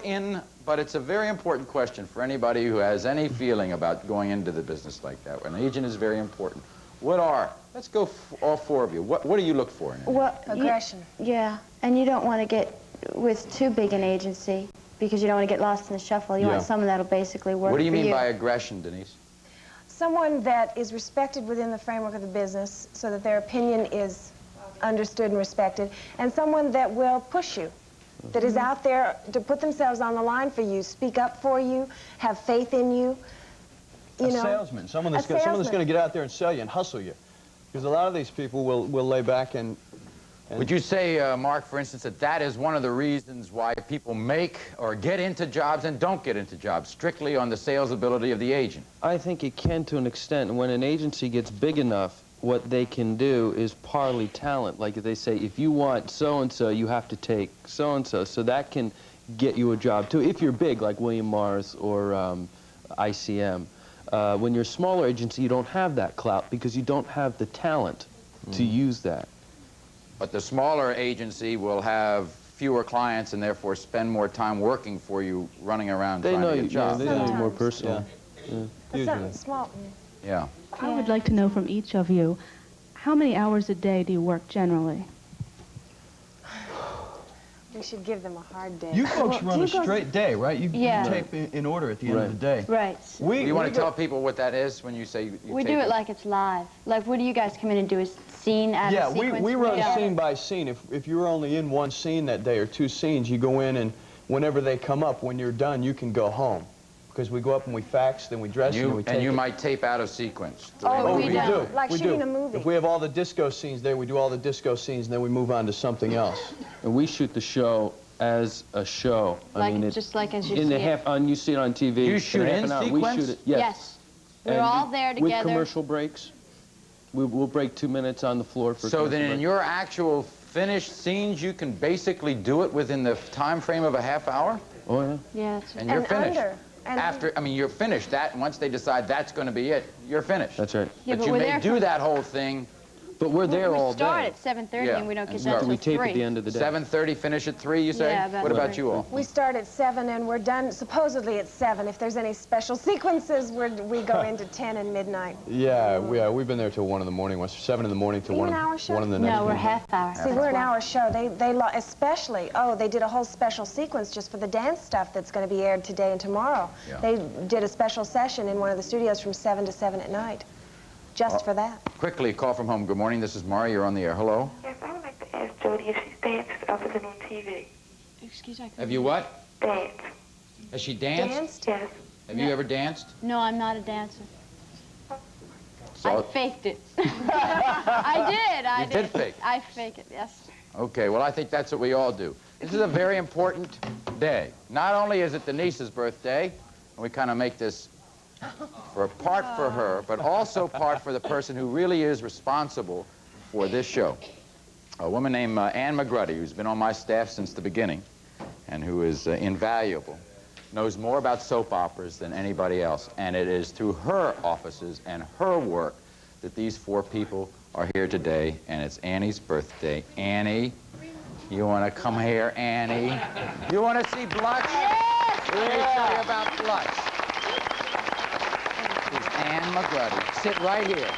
but it's a very important question for anybody who has any feeling about going into the business like that. An agent is very important. Let's go all 4 of you. What do you look for in it? Well, Aggression. Yeah, and you don't want to get with too big an agency because you don't want to get lost in the shuffle. You want someone that'll basically work for you. What do you mean by aggression, Denise? Someone that is respected within the framework of the business so that their opinion is understood and respected, and someone that will push you, that is out there to put themselves on the line for you, speak up for you, have faith in you. A salesman, someone that's going to get out there and sell you and hustle you. Because a lot of these people will lay back and Would you say, Mark, for instance, that is one of the reasons why people make or get into jobs and don't get into jobs, strictly on the sales ability of the agent? I think it can to an extent. When an agency gets big enough what they can do is parlay talent. Like they say, if you want so-and-so, you have to take so-and-so. So that can get you a job, too, if you're big, like William Morris or ICM. When you're a smaller agency, you don't have that clout because you don't have the talent to use that. But the smaller agency will have fewer clients and therefore spend more time working for you, running around trying to get jobs. They know you more personally. Small. Yeah. I would like to know from each of you, how many hours a day do you work generally? We should give them a hard day. You folks run a straight day, right? You Yeah. tape in order at the end of the day. Right. You want to tell people what that is when you say you We tape do it like it's live. Like, what do you guys come in and do? Is scene out of sequence? Yeah, we run scene by scene. If you're only in one scene that day or two scenes, you go in and whenever they come up, when you're done, you can go home. Because we go up and we fax, then we dress, and then we tape. And you might tape out of sequence. Oh, we do. Like we shooting do. a movie. If we have all the disco scenes there, we do all the disco scenes, and then we move on to something else. And we shoot the show as a show. Like, I mean, just like as you in see the it. You see it on TV. You shoot in We sequence? shoot it, yes. Yes. We're And all there together. With commercial breaks. We'll break 2 minutes on the floor for So then commercial in break. your actual finished scenes, you can basically do it within the time frame of a half hour? Oh, yeah. Yeah, that's And you're And finished. under. And After, I mean, you're finished. That, once they decide that's going to be it, you're finished. That's right. Yeah, but but you we're may there do for- that whole thing. But we're there all We start day. at 7:30 Yeah. and we don't get And done start- until We tape 3. at the end of the day. 7:30, finish at 3, you say? Yeah, about What about 3. you all? we start at 7 and we're done supposedly at 7. If there's any special sequences, we go into 10 and midnight. Yeah, we've been there till 1 in the morning. 7 in the morning till Are you 1 an hour show? in the next No, we're morning. half hour. See, we're an hour show. They especially, they did a whole special sequence just for the dance stuff that's going to be aired today and tomorrow. Yeah. They did a special session in one of the studios from 7 to 7 at night, just for that. Quickly, a call from home. Good morning, this is Maury. You're on the air. Hello? Yes, I would like to ask Jody if she's danced other than on TV. Excuse me. Have you what? Danced. Has she danced? Yes. Have you ever danced? No, I'm not a dancer. So- I faked it. I did. You did fake. I fake it, yes. Okay, well, I think that's what we all do. This is a very important day. Not only is it the niece's birthday, and we kind of make this part for her, but also part for the person who really is responsible for this show. A woman named Ann McGruddy, who's been on my staff since the beginning, and who is invaluable, knows more about soap operas than anybody else, and it is through her offices and her work that these 4 people are here today, and it's Annie's birthday. Annie, you want to come here, Annie? You want to see Blush? Yes! Let me tell you about Blush. This is Ann McGruddy. Sit right here.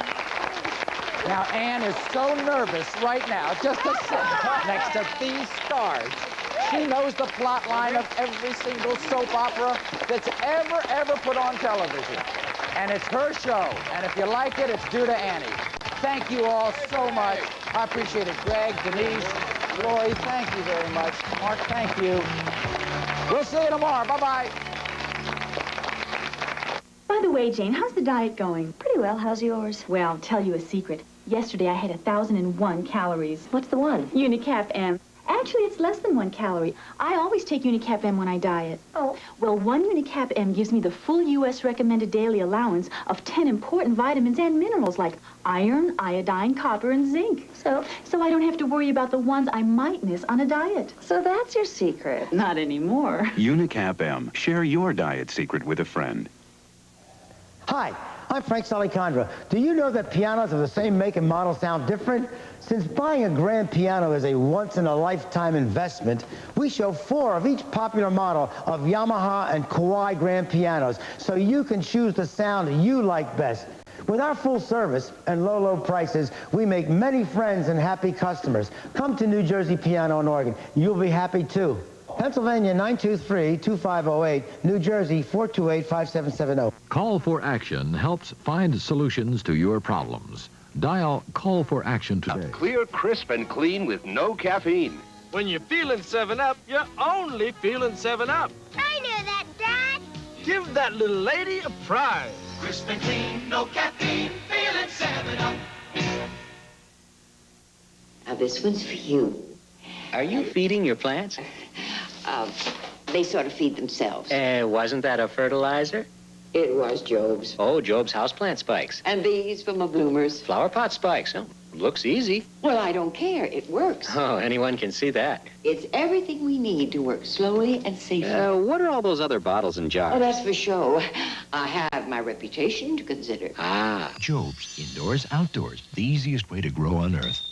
Now, Ann is so nervous right now just to sit next to these stars. She knows the plot line of every single soap opera that's ever put on television. And it's her show. And if you like it, it's due to Annie. Thank you all so much. I appreciate it. Greg, Denise, Roy, thank you very much. Mark, thank you. We'll see you tomorrow. Bye-bye. By the way, Jane, how's the diet going? Pretty well. How's yours? Well, I'll tell you a secret. Yesterday I had 1,001 calories. What's the one? Unicap M. Actually, it's less than 1 calorie. I always take Unicap M when I diet. Oh. Well, 1 Unicap M gives me the full U.S. recommended daily allowance of 10 important vitamins and minerals like iron, iodine, copper, and zinc. So I don't have to worry about the ones I might miss on a diet. So that's your secret. Not anymore. Unicap M. Share your diet secret with a friend. Hi, I'm Frank Salicandra. Do you know that pianos of the same make and model sound different? Since buying a grand piano is a once-in-a-lifetime investment, we show 4 of each popular model of Yamaha and Kawai grand pianos, so you can choose the sound you like best. With our full service and low prices, we make many friends and happy customers. Come to New Jersey Piano in Oregon. You'll be happy too. Pennsylvania 923-2508, New Jersey 428-5770. Call for Action helps find solutions to your problems. Dial Call for Action today. Clear, crisp, and clean with no caffeine. When you're feeling 7-Up, you're only feeling 7-Up. I knew that, Dad. Give that little lady a prize. Crisp and clean, no caffeine, feeling 7-Up. Now, this one's for you. Are you feeding your plants? They sort of feed themselves. Wasn't that a fertilizer? It was Job's. Oh, Job's houseplant spikes. And these from a bloomer's. Flower pot spikes. Oh, looks easy. Well, I don't care. It works. Oh, anyone can see that. It's everything we need to work slowly and safely. What are all those other bottles and jars? Oh, that's for show. I have my reputation to consider. Ah. Job's, indoors, outdoors, the easiest way to grow on Earth.